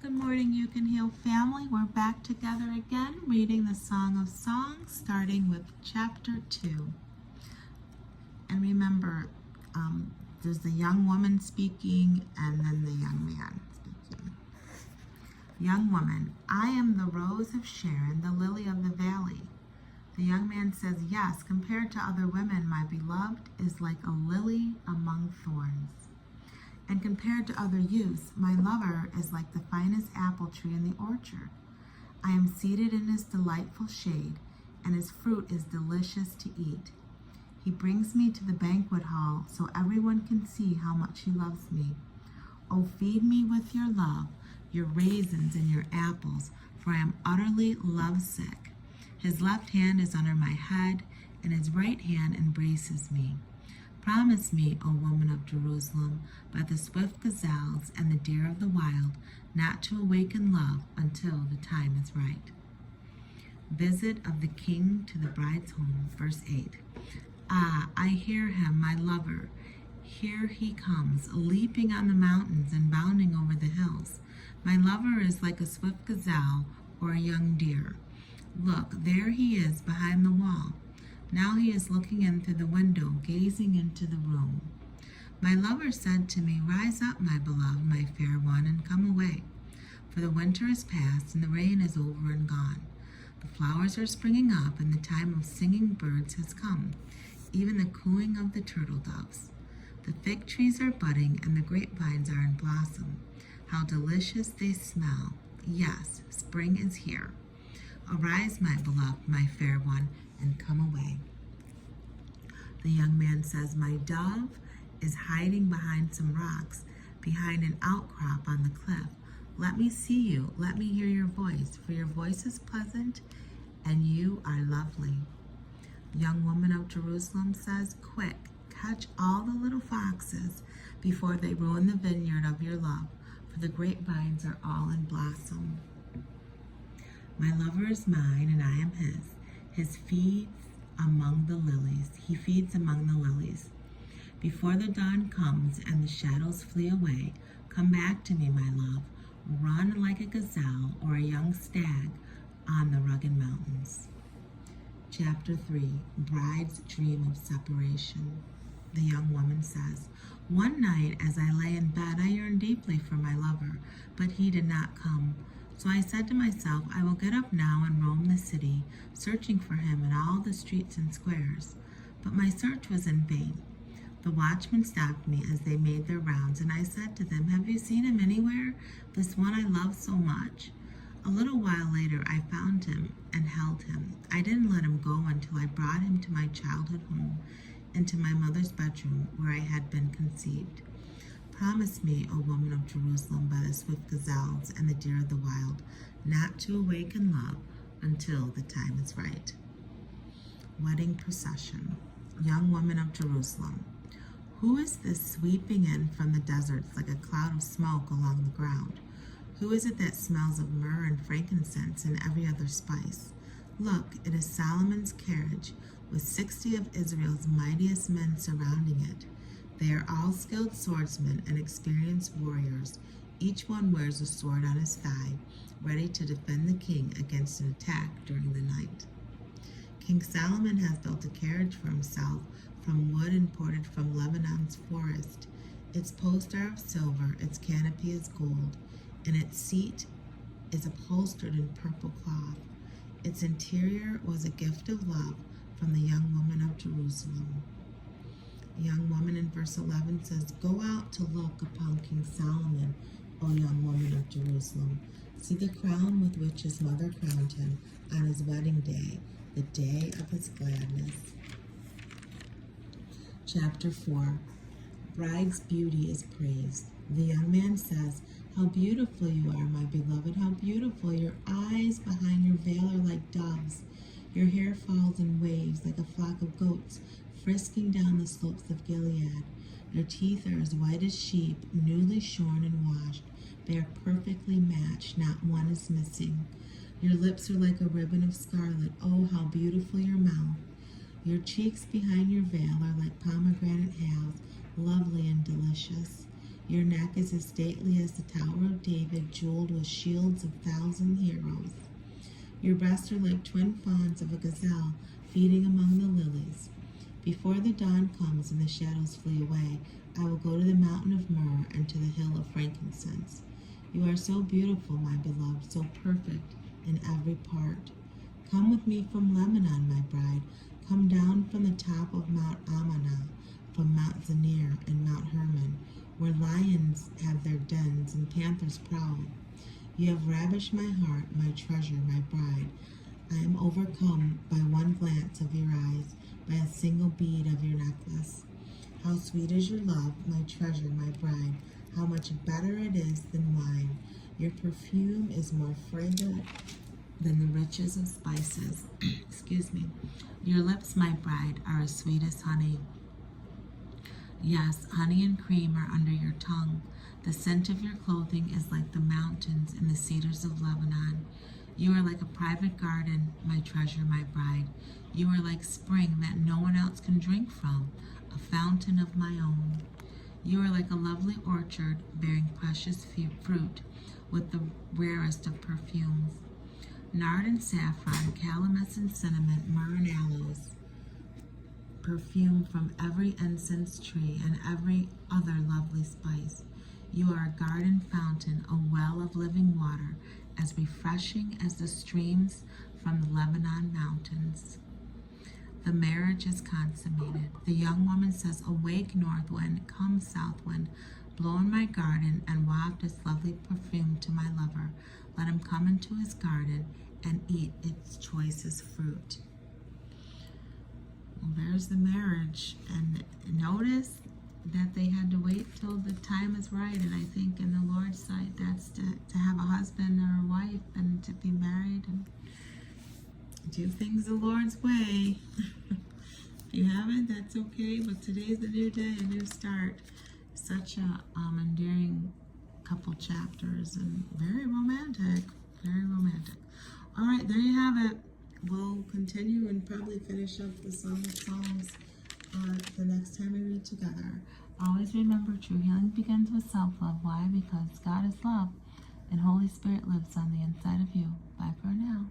Good morning, You Can Heal family. We're back together again, reading the Song of Songs, starting with chapter 2. And remember, there's the young woman speaking and then the young man speaking. Young woman, I am the rose of Sharon, the lily of the valley. The young man says, yes, compared to other women, my beloved is like a lily among thorns. And compared to other youths, my lover is like the finest apple tree in the orchard. I am seated in his delightful shade, and his fruit is delicious to eat. He brings me to the banquet hall so everyone can see how much he loves me. Oh, feed me with your love, your raisins and your apples, for I am utterly lovesick. His left hand is under my head, and his right hand embraces me. Promise me, O woman of Jerusalem, by the swift gazelles and the deer of the wild, not to awaken love until the time is right. Visit of the king to the bride's home, verse 8. Ah, I hear him, my lover. Here he comes, leaping on the mountains and bounding over the hills. My lover is like a swift gazelle or a young deer. Look, there he is behind the wall. Now he is looking in through the window, gazing into the room. My lover said to me, rise up, my beloved, my fair one, and come away. For the winter is past, and the rain is over and gone. The flowers are springing up, and the time of singing birds has come, even the cooing of the turtle doves. The fig trees are budding, and the grapevines are in blossom. How delicious they smell. Yes, spring is here. Arise, my beloved, my fair one, and come away. The young man says, my dove is hiding behind some rocks, behind an outcrop on the cliff. Let me see you, let me hear your voice, for your voice is pleasant and you are lovely. Young woman of Jerusalem says, quick, catch all the little foxes before they ruin the vineyard of your love, for the grapevines are all in blossom. My lover is mine and I am his. He feeds among the lilies. Before the dawn comes and the shadows flee away, come back to me, my love. Run like a gazelle or a young stag on the rugged mountains. Chapter 3, Bride's Dream of Separation. The young woman says, one night as I lay in bed, I yearned deeply for my lover, but he did not come. So I said to myself, I will get up now and roam the city, searching for him in all the streets and squares. But my search was in vain. The watchmen stopped me as they made their rounds, and I said to them, have you seen him anywhere, this one I love so much? A little while later, I found him and held him. I didn't let him go until I brought him to my childhood home, into my mother's bedroom where I had been conceived. Promise me, O woman of Jerusalem, by the swift gazelles and the deer of the wild, not to awaken love until the time is right. Wedding procession. Young woman of Jerusalem. Who is this sweeping in from the deserts like a cloud of smoke along the ground? Who is it that smells of myrrh and frankincense and every other spice? Look, it is Solomon's carriage, with 60 of Israel's mightiest men surrounding it. They are all skilled swordsmen and experienced warriors. Each one wears a sword on his thigh, ready to defend the king against an attack during the night. King Solomon has built a carriage for himself from wood imported from Lebanon's forest. Its posts are of silver, its canopy is gold, and its seat is upholstered in purple cloth. Its interior was a gift of love from the young woman of Jerusalem. The young woman in verse 11 says, go out to look upon King Solomon, O young woman of Jerusalem. See the crown with which his mother crowned him on his wedding day, the day of his gladness. Chapter 4, Bride's beauty is praised. The young man says, how beautiful you are, my beloved, how beautiful. Your eyes behind your veil are like doves. Your hair falls in waves like a flock of goats frisking down the slopes of Gilead. Your teeth are as white as sheep, newly shorn and washed. They are perfectly matched, not one is missing. Your lips are like a ribbon of scarlet. Oh, how beautiful your mouth. Your cheeks behind your veil are like pomegranate halves, lovely and delicious. Your neck is as stately as the Tower of David, jeweled with shields of 1,000 heroes. Your breasts are like twin fawns of a gazelle, feeding among the lilies. Before the dawn comes and the shadows flee away, I will go to the mountain of myrrh and to the hill of frankincense. You are so beautiful, my beloved, so perfect in every part. Come with me from Lebanon, my bride. Come down from the top of Mount Amanah, from Mount Zanir and Mount Hermon, where lions have their dens and panthers prowl. You have ravished my heart, my treasure, my bride. I am overcome by one glance of your eyes, by a single bead of your necklace. How sweet is your love, my treasure, my bride. How much better it is than wine. Your perfume is more fragrant than the riches of spices. Excuse me. Your lips, my bride, are as sweet as honey. Yes, honey and cream are under your tongue. The scent of your clothing is like the mountains and the cedars of Lebanon. You are like a private garden, my treasure, my bride. You are like spring that no one else can drink from, a fountain of my own. You are like a lovely orchard bearing precious fruit with the rarest of perfumes. Nard and saffron, calamus and cinnamon, myrrh and aloes, perfume from every incense tree and every other lovely spice. You are a garden fountain, a well of living water, as refreshing as the streams from the Lebanon mountains. The marriage is consummated. The young woman says, awake, north wind, come, south wind, blow in my garden and waft its lovely perfume to my lover. Let him come into his garden and eat its choicest fruit. Well, there's the marriage. And notice that they had to wait till the time is right. And I think in the Lord's sight, that's to have a husband or a wife and to be married and do things the Lord's way. If you haven't, that's okay. But today's a new day, a new start. Such a endearing couple chapters and very romantic. Very romantic. All right, there you have it. We'll continue and probably finish up the Song of Songs the next time we read together. Always remember, true healing begins with self-love. Why? Because God is love and Holy Spirit lives on the inside of you. Bye for now.